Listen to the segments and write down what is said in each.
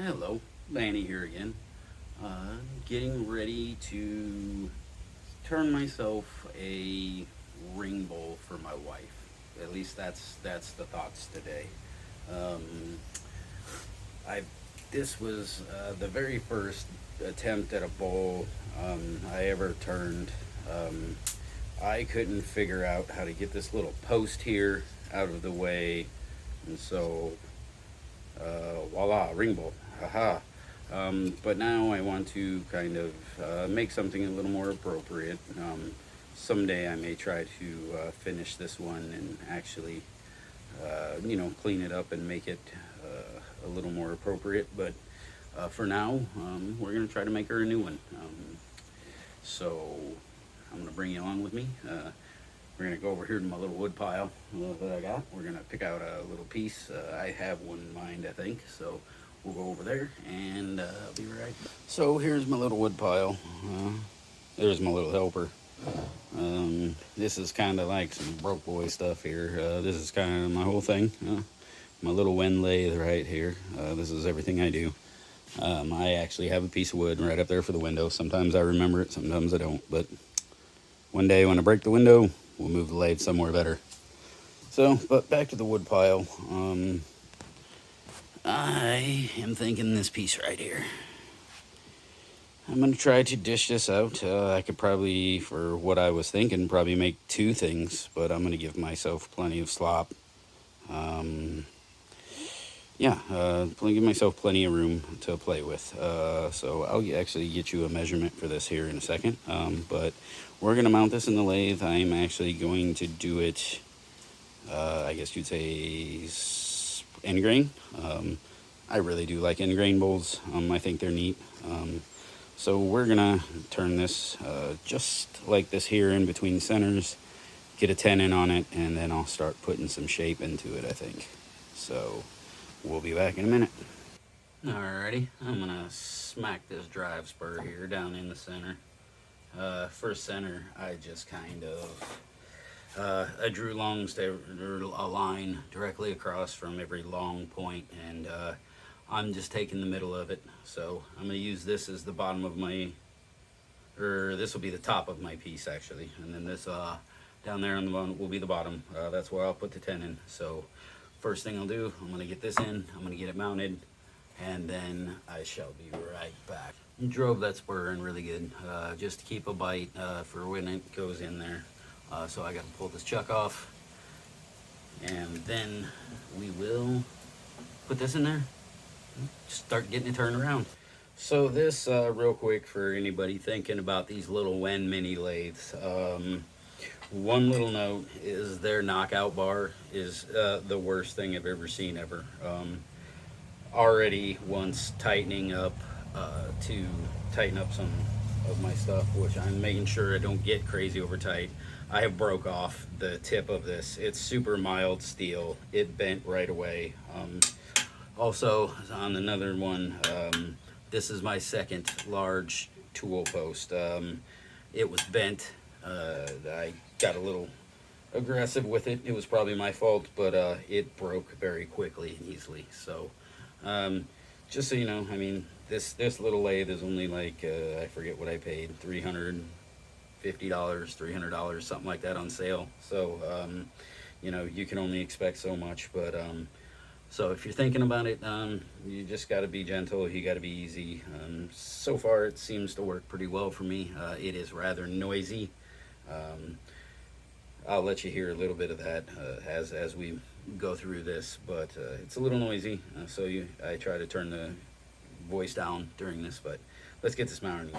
Hello, Lanny here again. Getting ready to turn myself a ring bowl for my wife. At least that's the thoughts today. Um, I This was the very first attempt at a bowl I ever turned. Um, I couldn't figure out how to get this little post here out of the way, and so voila, ring bowl. Haha. But now I want to kind of make something a little more appropriate. Someday I may try to finish this one and actually, clean it up and make it a little more appropriate. But for now, we're going to try to make her a new one. So I'm going to bring you along with me. We're going to go over here to my little wood pile that I got. We're going to pick out a little piece. I have one in mind, I think. So we'll go over there and I'll be right back. So here's my little wood pile. There's my little helper. This is kind of like some broke boy stuff here. This is kind of my whole thing. My little Wen lathe right here. This is everything I do. I actually have a piece of wood right up there for the window. Sometimes I remember it, sometimes I don't. But one day when I break the window, we'll move the lathe somewhere better. So, but back to the wood pile. I am thinking this piece right here. I'm going to try to dish this out. I could probably, for what I was thinking, probably make two things, but I'm going to give myself plenty of slop. Give myself plenty of room to play with. So I'll actually get you a measurement for this here in a second. But we're going to mount this in the lathe. I'm actually going to do it, I guess you'd say, end grain. I really do like end grain bowls. I think they're neat. So we're going to turn this just like this here in between centers, get a tenon on it, and then I'll start putting some shape into it, I think. So we'll be back in a minute. Alrighty, I'm gonna smack this drive spur here down in the center. For center, I just kind of I drew a line directly across from every long point, and I'm just taking the middle of it. So I'm gonna use this as the bottom of my, or this will be the top of my piece actually, and then this down there on the bottom will be the bottom. That's where I'll put the tenon. So first thing I'll do, I'm gonna get this in, I'm gonna get it mounted, and then I shall be right back. Drove that spur in really good, just to keep a bite for when it goes in there. So I got to pull this chuck off, and then we will put this in there, start getting it turned around. So this, real quick for anybody thinking about these little Wen mini lathes, one little note is their knockout bar is the worst thing I've ever seen ever. Already once tightening up to tighten up some of my stuff, which I'm making sure I don't get crazy over tight. I have broke off the tip of this. It's super mild steel. It bent right away. Also on another one, this is my second large tool post. It was bent. I got a little aggressive with it. It was probably my fault, but it broke very quickly and easily. So just so you know, I mean, this little lathe is only like I forget what I paid, $350, $300, something like that on sale. So you can only expect so much. But so if you're thinking about it, you just got to be gentle. You got to be easy. So far, it seems to work pretty well for me. It is rather noisy. I'll let you hear a little bit of that as we go through this, but it's a little noisy, I try to turn the voice down during this, but let's get this mounted.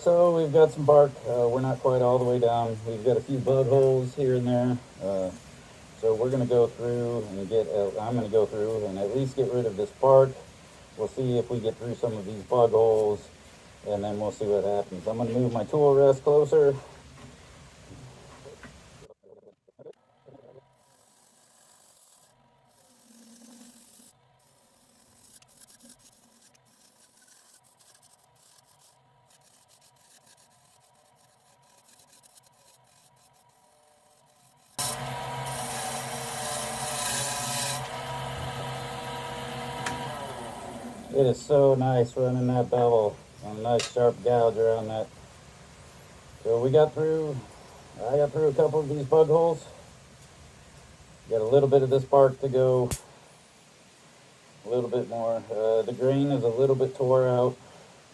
So we've got some bark. We're not quite all the way down. We've got a few bug holes here and there. So we're going to go through and I'm going to go through and at least get rid of this bark. We'll see if we get through some of these bug holes, and then we'll see what happens. I'm going to move my tool rest closer. It is so nice running that bevel on a nice sharp gouge around that. So I got through a couple of these bug holes. Got a little bit of this bark to go, a little bit more. The grain is a little bit tore out.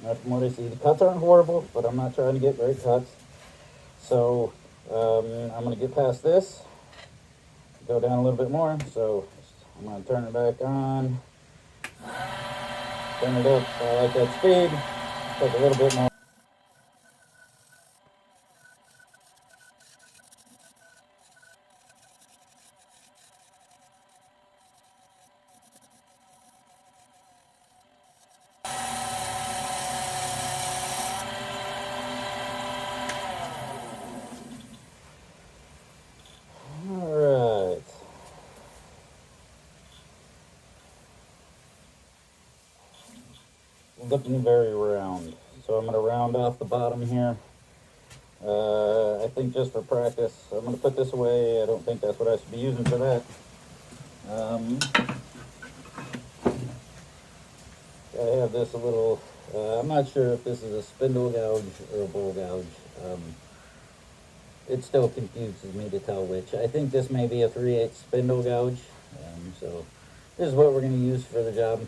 From what I see, the cuts aren't horrible, but I'm not trying to get great cuts. So I'm going to get past this, go down a little bit more. So I'm going to turn it back on, turn it up. I like that speed. Take a little bit more. All right. Looking very round. So I'm going to round off the bottom here. I think just for practice, I'm going to put this away. I don't think that's what I should be using for that. I have this a little, I'm not sure if this is a spindle gouge or a bowl gouge. It still confuses me to tell which. I think this may be a 3/8 spindle gouge. So this is what we're going to use for the job.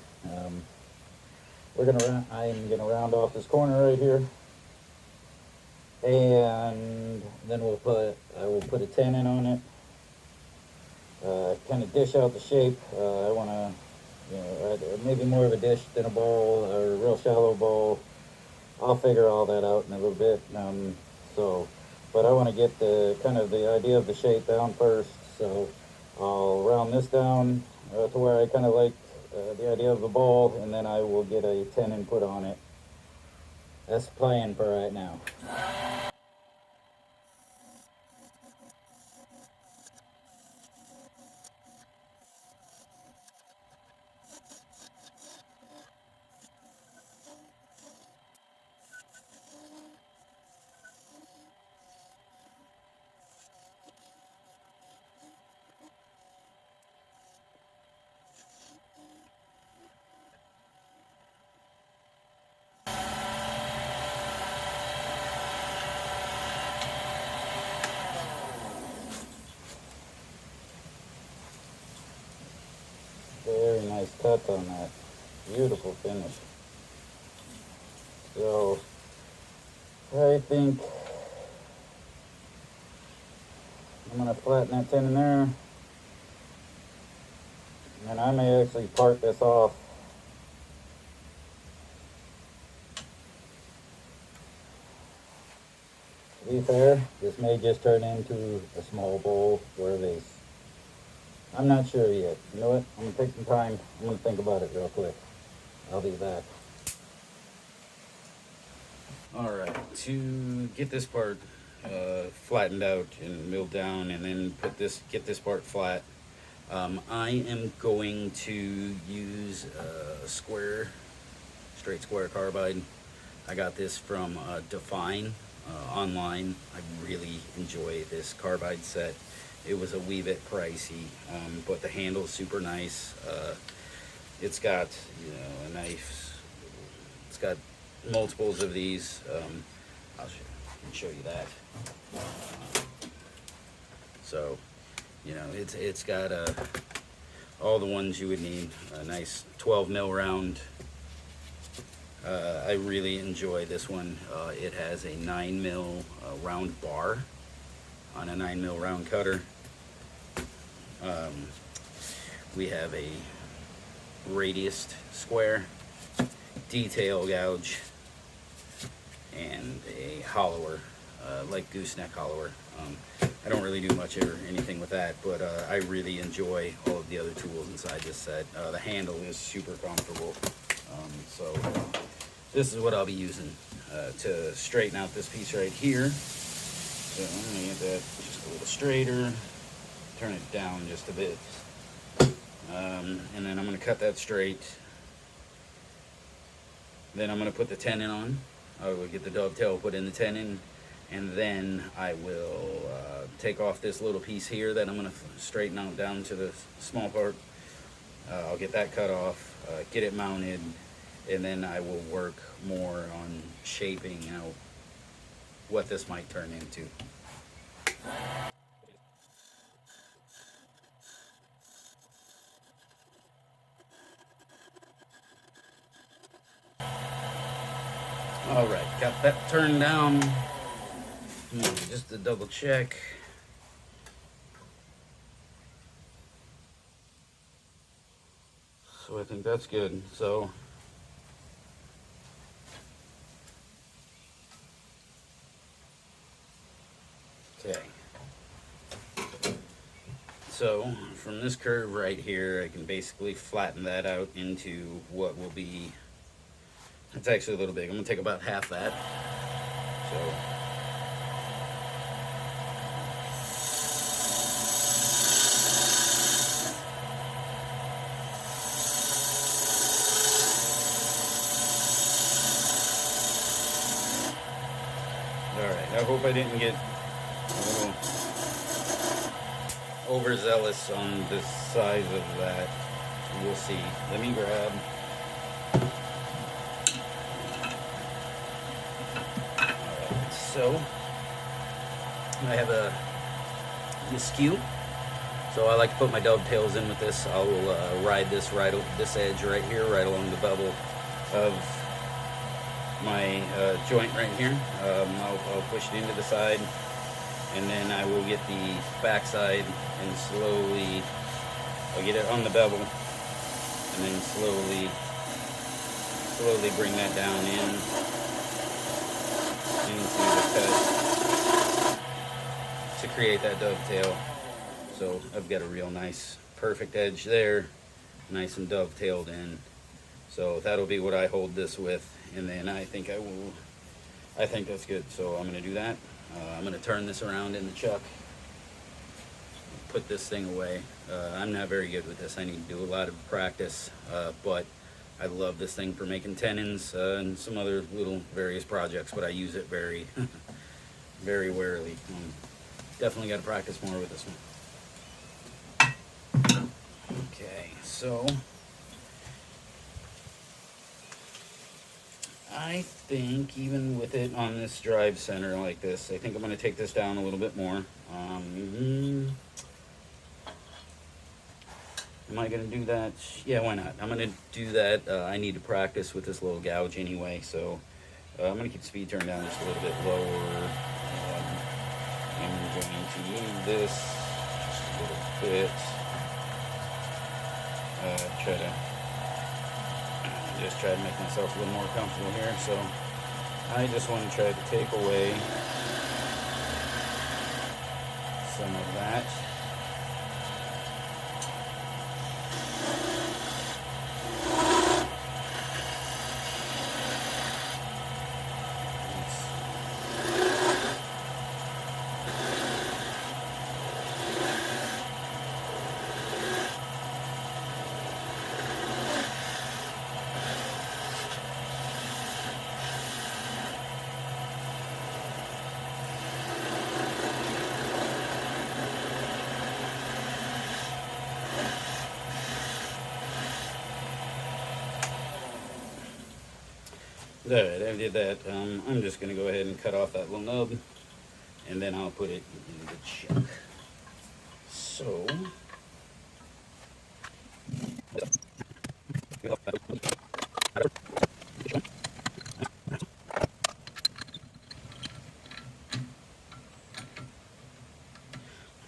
I'm going to round off this corner right here. And then I will put a tenon on it. Kind of dish out the shape. I want to, maybe more of a dish than a bowl or a real shallow bowl. I'll figure all that out in a little bit. But I want to get the idea of the shape down first. So I'll round this down to where I kind of like the idea of the bowl, and then I will get a tenon put on it. That's the plan for right now. Very nice cut on that. Beautiful finish. So I think I'm going to flatten that tenon there. And I may actually part this off. To be fair, this may just turn into a small bowl or a vase. I'm not sure yet. You know what? I'm going to take some time. I'm going to think about it real quick. I'll be back. All right, to get this part flattened out and milled down, and then get this part flat, I am going to use a straight square carbide. I got this from Define online. I really enjoy this carbide set. It was a wee bit pricey, but the handle's super nice. It's got a nice. It's got multiples of these. I'll show you that. So, it's got all the ones you would need. A nice 12 mil round. I really enjoy this one. It has a 9 mil round bar on a 9 mil round cutter. We have a radiused square detail gouge. and a hollower, like gooseneck hollower. I don't really do much or anything with that, but I really enjoy all of the other tools inside this set. The handle is super comfortable, so this is what I'll be using to straighten out this piece right here. So I'm gonna get that just a little straighter, turn it down just a bit, and then I'm gonna cut that straight. Then I'm gonna put the tenon on. I will get the dovetail, put in the tenon, and then I will take off this little piece here that I'm going to straighten out down to the small part. I'll get that cut off, get it mounted, and then I will work more on shaping out what this might turn into. All right, got that turned down. Just to double check. So I think that's good. So okay. So from this curve right here, I can basically flatten that out into what will be, it's actually a little big. I'm gonna take about half that. So alright, I hope I didn't get a little overzealous on the size of that. We'll see. Let me grab. Alright, so I have a skew. So I like to put my dovetails in with this. I'll ride this this edge right here, right along the bevel of my joint right here. I'll push it into the side, and then I will get the back side and slowly, I'll get it on the bevel, and then slowly bring that down into the cut to create that dovetail. So I've got a real nice, perfect edge there, nice and dovetailed in. So that'll be what I hold this with, and then I think that's good. So I'm gonna do that. I'm gonna turn this around in the chuck, put this thing away. I'm not very good with this. I need to do a lot of practice, but I love this thing for making tenons and some other little various projects, but I use it very, very rarely. Definitely got to practice more with this one. Okay, so I think even with it on this drive center like this, I think I'm going to take this down a little bit more. Am I going to do that? Yeah, why not? I'm going to do that. I need to practice with this little gouge anyway, so I'm going to keep speed turned down just a little bit lower. I'm going to move this just a little bit. Try to make myself a little more comfortable here. So I just want to try to take away some of that. Alright, I did that. I'm just going to go ahead and cut off that little nub, and then I'll put it in the chuck. So,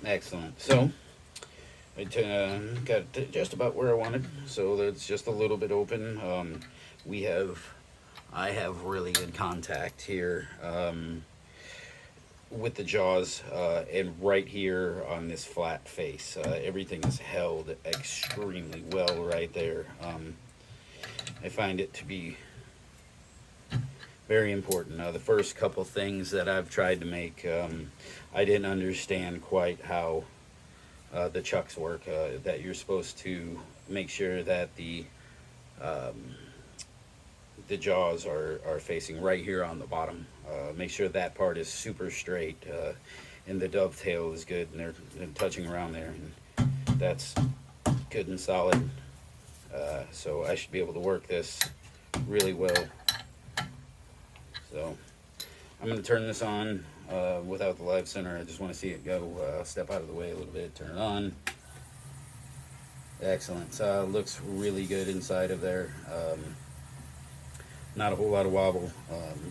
excellent. So, I got it just about where I wanted, so that's just a little bit open. We have I have really good contact here with the jaws, and right here on this flat face. Everything is held extremely well right there. I find it to be very important. The first couple things that I've tried to make, I didn't understand quite how the chucks work. That you're supposed to make sure that the jaws are facing right here on the bottom. Make sure that part is super straight, and the dovetail is good, and they're touching around there, and that's good and solid. So I should be able to work this really well. So I'm going to turn this on without the live center. I just want to see it go. Step out of the way a little bit, turn it on. Excellent. Looks really good inside of there. Not a whole lot of wobble.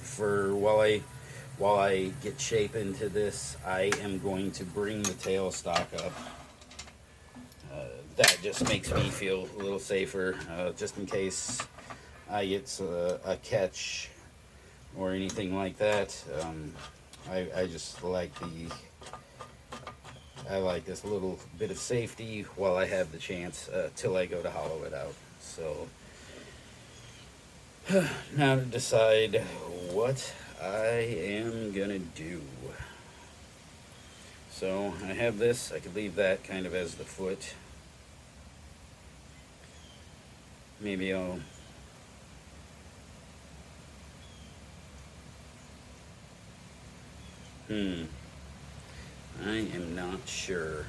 For while I get shape into this, I am going to bring the tail stock up. That just makes me feel a little safer, just in case I get a catch or anything like that. I just like I like this little bit of safety while I have the chance till I go to hollow it out. So now to decide what I am gonna do. So I have this. I could leave that kind of as the foot. Maybe I'll I am not sure.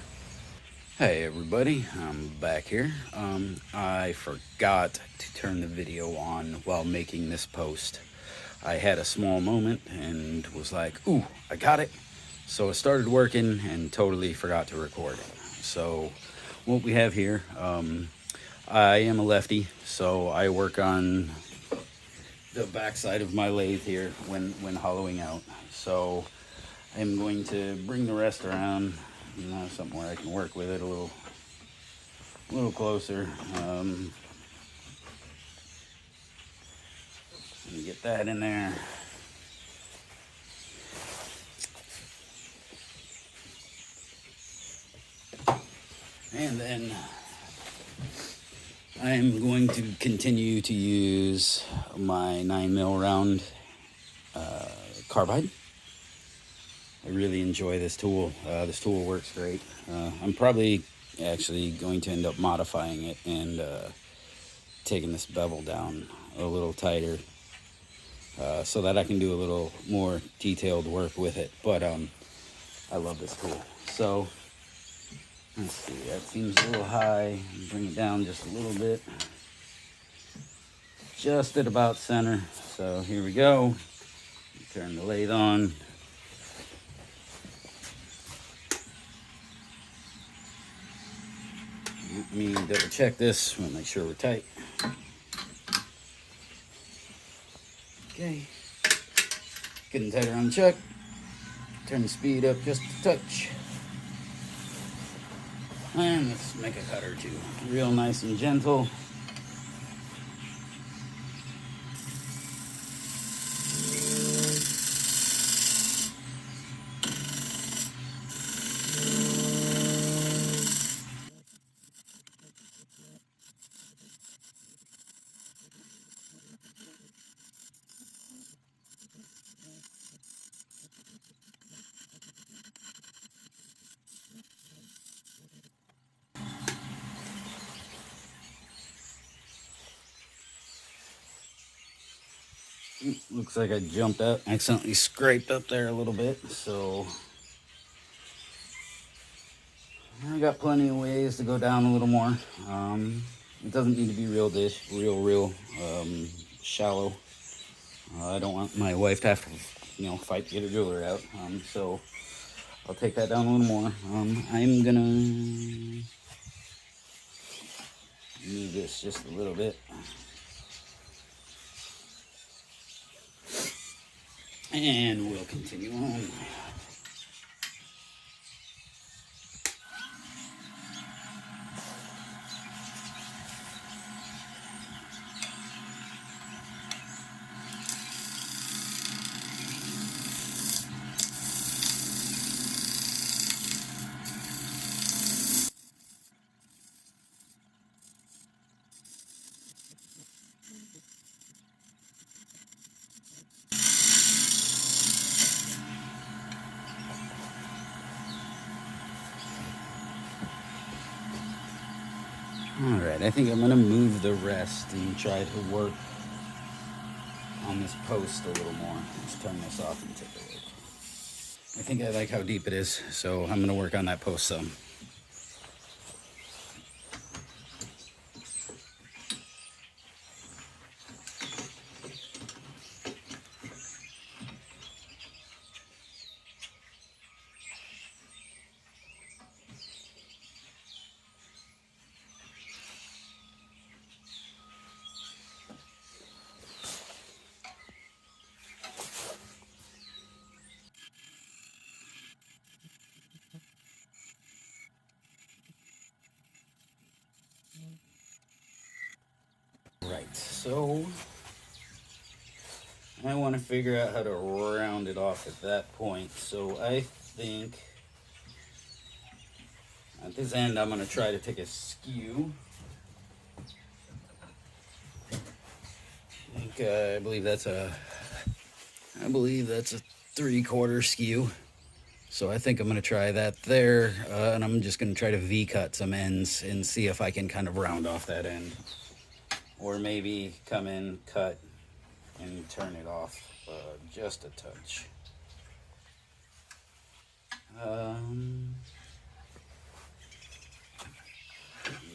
Hey everybody, I'm back here. I forgot to turn the video on while making this post. I had a small moment and was like, ooh, I got it. So I started working and totally forgot to record it. So what we have here, I am a lefty, so I work on the backside of my lathe here when hollowing out. So I'm going to bring the rest around, something where I can work with it a little closer. And get that in there. And then I'm going to continue to use my 9mm round carbide. I really enjoy this tool. This tool works great. I'm probably actually going to end up modifying it and taking this bevel down a little tighter so that I can do a little more detailed work with it. But I love this tool. So let's see, that seems a little high. Bring it down just a little bit. Just at about center. So here we go. Turn the lathe on. Let me double check this. We'll make sure we're tight. Okay. Getting tighter on the chuck. Turn the speed up just a touch. And let's make a cut or two. Real nice and gentle. Looks like I jumped up, accidentally scraped up there a little bit, so I got plenty of ways to go down a little more. It doesn't need to be real shallow. I don't want my wife to have to, fight to get her driller out. So I'll take that down a little more. I'm gonna move this just a little bit. And we'll continue on. All right, I think I'm gonna move the rest and try to work on this post a little more. Let's turn this off and take a look. I think I like how deep it is, so I'm gonna work on that post some. Right, so I want to figure out how to round it off at that point. So I think at this end I'm going to try to take a skew. I believe that's a 3/4 skew. So I think I'm going to try that there, and I'm just going to try to V-cut some ends and see if I can kind of round off that end. Or maybe come in, cut, and turn it off just a touch.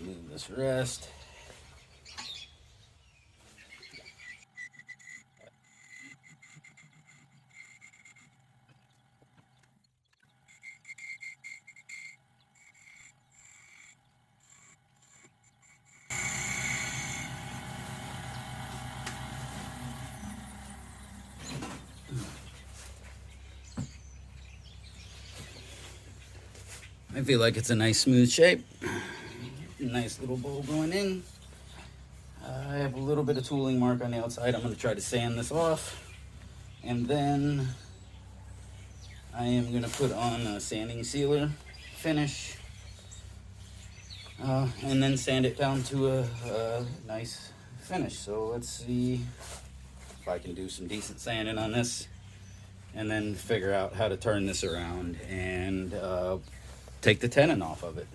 Move this rest. I feel like it's a nice smooth shape. Nice little bowl going in. I have a little bit of tooling mark on the outside. I'm going to try to sand this off. And then I am going to put on a sanding sealer finish. And then sand it down to a nice finish. So let's see if I can do some decent sanding on this. And then figure out how to turn this around and take the tenon off of it.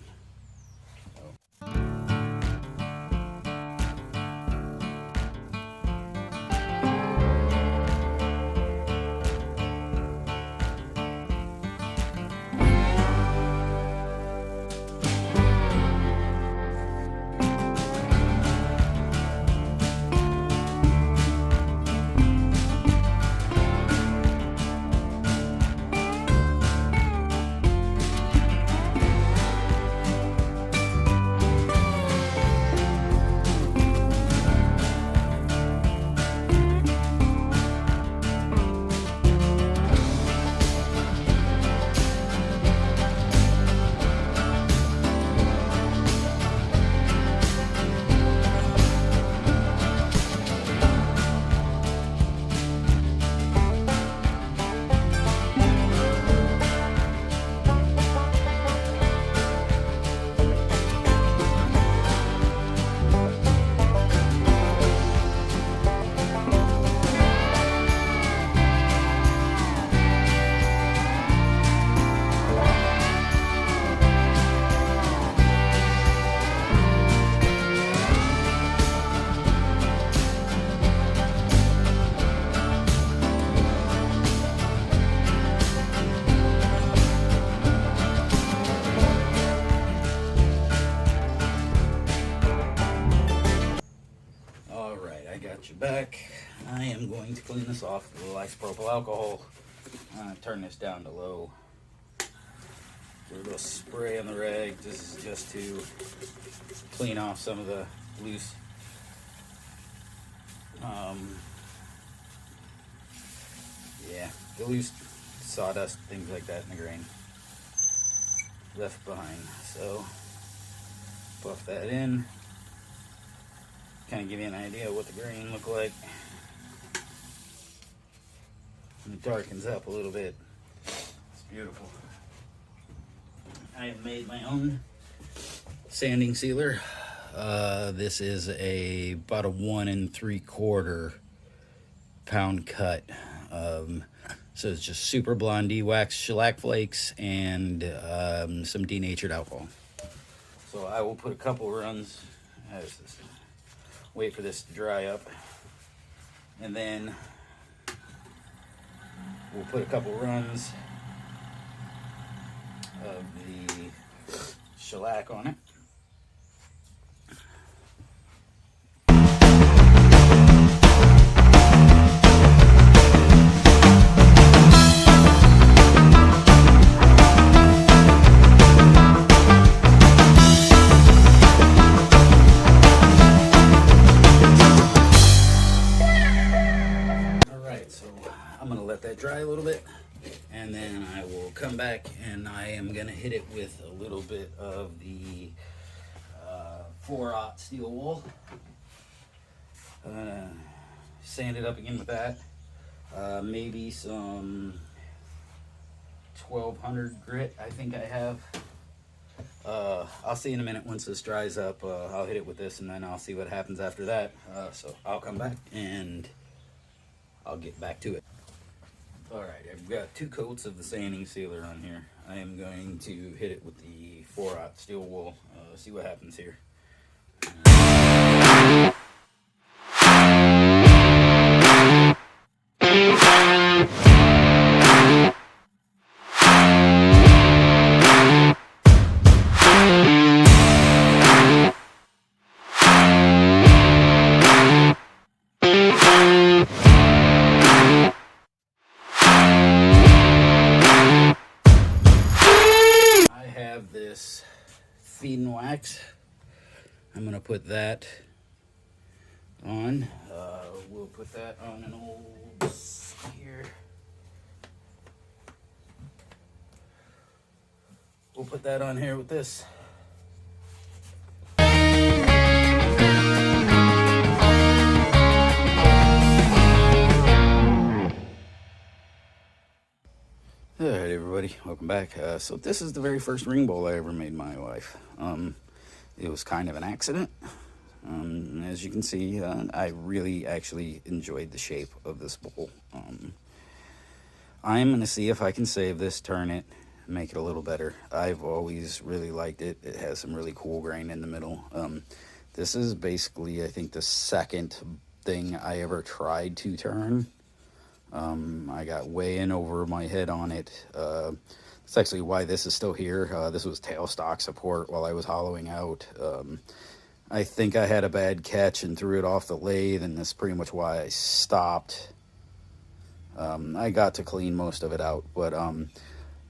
Back. I am going to clean this off with a little isopropyl alcohol. Turn this down to low. Do a little spray on the rag. This is just to clean off some of the loose the loose sawdust, things like that in the grain left behind. So buff that in. Kind of give you an idea of what the grain look like. And it darkens up a little bit. It's beautiful. I have made my own sanding sealer. This is about a 1 3/4 pound cut. So it's just super blonde wax shellac flakes and some denatured alcohol. So I will put a couple runs As this, wait for this to dry up, and then we'll put a couple runs of the shellac on it. I'm gonna let that dry a little bit, and then I will come back and I am gonna hit it with a little bit of the 4/0 steel wool. I'm gonna sand it up again with that. Maybe some 1200 grit, I think I have. I'll see in a minute once this dries up. I'll hit it with this and then I'll see what happens after that. So I'll come back and I'll get back to it. Alright, I've got 2 coats of the sanding sealer on here. I am going to hit it with the 4/0 steel wool, see what happens here. This feed and wax. I'm going to put that on. We'll put that on an old here. We'll put that on here with this. Alright everybody, welcome back. So this is the very first ring bowl I ever made my wife. It was kind of an accident. As you can see, I really actually enjoyed the shape of this bowl. I'm going to see if I can save this, turn it, make it a little better. I've always really liked it. It has some really cool grain in the middle. This is basically, I think, the second thing I ever tried to turn. I got way in over my head on it. That's actually why this is still here. This was tailstock support while I was hollowing out. I think I had a bad catch and threw it off the lathe, and that's pretty much why I stopped. I got to clean most of it out, but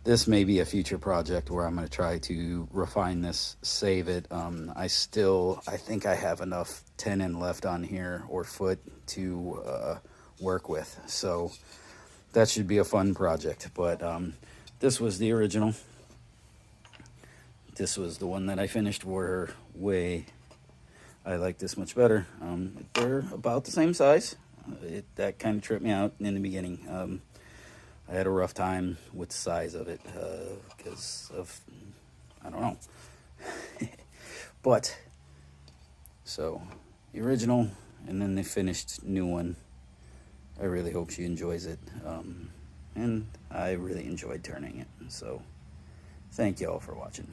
this may be a future project where I'm going to try to refine this, save it. I think I have enough tenon left on here, or foot, to work with, so that should be a fun project. But this was the original. This was the one that I finished for her. I like this much better. They're about the same size. That kind of tripped me out in the beginning. I had a rough time with the size of it because of, I don't know. But so the original, and then the finished new one. I really hope she enjoys it, and I really enjoyed turning it. So thank you all for watching.